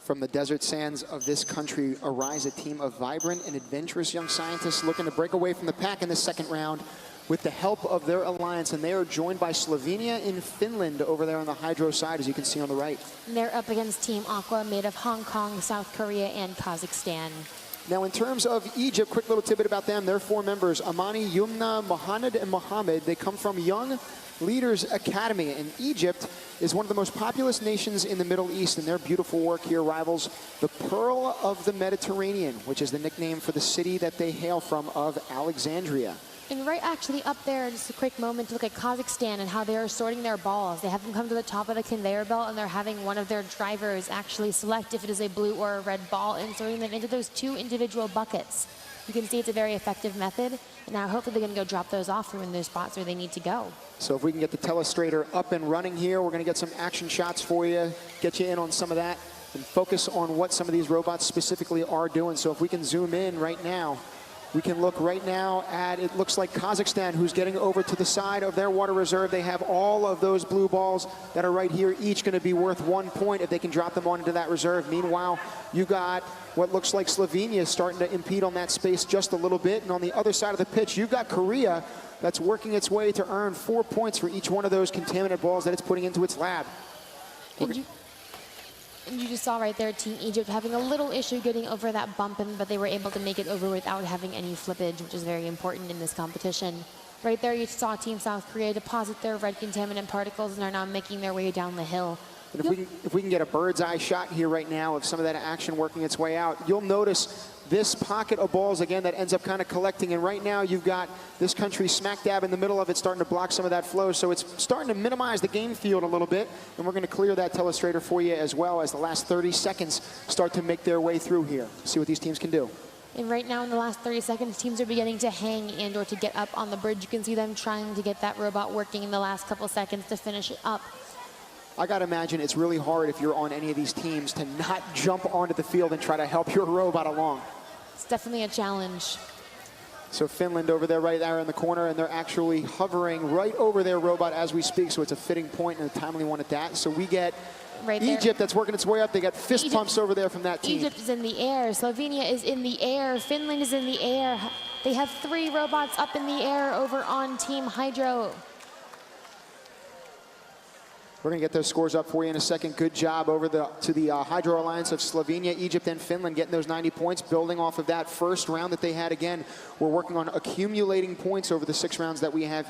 From the desert sands of this country arise a team of vibrant and adventurous young scientists looking to break away from the pack in the second round with the help of their alliance. And they are joined by Slovenia and Finland over there on the hydro side, as you can see on the right. And they're up against Team Aqua, made of Hong Kong, South Korea, and Kazakhstan. Now, in terms of Egypt, quick little tidbit about them. Their four members, Amani, Yumna, Mohamed, and Mohammed, they come from Young Leaders Academy. And Egypt is one of the most populous nations in the Middle East, and their beautiful work here rivals the Pearl of the Mediterranean, which is the nickname for the city that they hail from of Alexandria. And right actually up there, just a quick moment to look at Kazakhstan and how they are sorting their balls. They have them come to the top of the conveyor belt, and they're having one of their drivers actually select if it is a blue or a red ball and sorting them into those two individual buckets. You can see it's a very effective method, and now hopefully they're going to go drop those off from in those spots where they need to go. So if we can get the telestrator up and running here, we're going to get some action shots for you, get you in on some of that, and focus on what some of these robots specifically are doing. So if we can zoom in right now, we can look right now at, it looks like Kazakhstan, who's getting over to the side of their water reserve. They have all of those blue balls that are right here, each going to be worth 1 point if they can drop them onto that reserve. Meanwhile, you got what looks like Slovenia starting to impede on that space just a little bit. And on the other side of the pitch, you've got Korea that's working its way to earn 4 points for each one of those contaminated balls that it's putting into its lab. And you just saw right there Team Egypt having a little issue getting over that bump, but they were able to make it over without having any flippage, which is very important in this competition. Right there you saw Team South Korea deposit their red contaminant particles and are now making their way down the hill. And if we can get a bird's eye shot here right now of some of that action working its way out, you'll notice this pocket of balls again that ends up kind of collecting. And right now you've got this country smack dab in the middle of it starting to block some of that flow. So it's starting to minimize the game field a little bit. And we're going to clear that telestrator for you as well as the last 30 seconds start to make their way through here. See what these teams can do. And right now in the last 30 seconds, teams are beginning to hang and or to get up on the bridge. You can see them trying to get that robot working in the last couple seconds to finish it up. I got to imagine it's really hard if you're on any of these teams to not jump onto the field and try to help your robot along. It's definitely a challenge. So Finland over there, right there in the corner, and they're actually hovering right over their robot as we speak, so it's a fitting point and a timely one at that. So we get right Egypt that's working its way up. They got fist pumps over there from that team. Egypt is in the air. Slovenia is in the air. Finland is in the air. They have 3 robots up in the air over on Team Hydro. We're going to get those scores up for you in a second. Good job over to the Hydro Alliance of Slovenia, Egypt, and Finland getting those 90 points, building off of that first round that they had. Again, we're working on accumulating points over the 6 rounds that we have.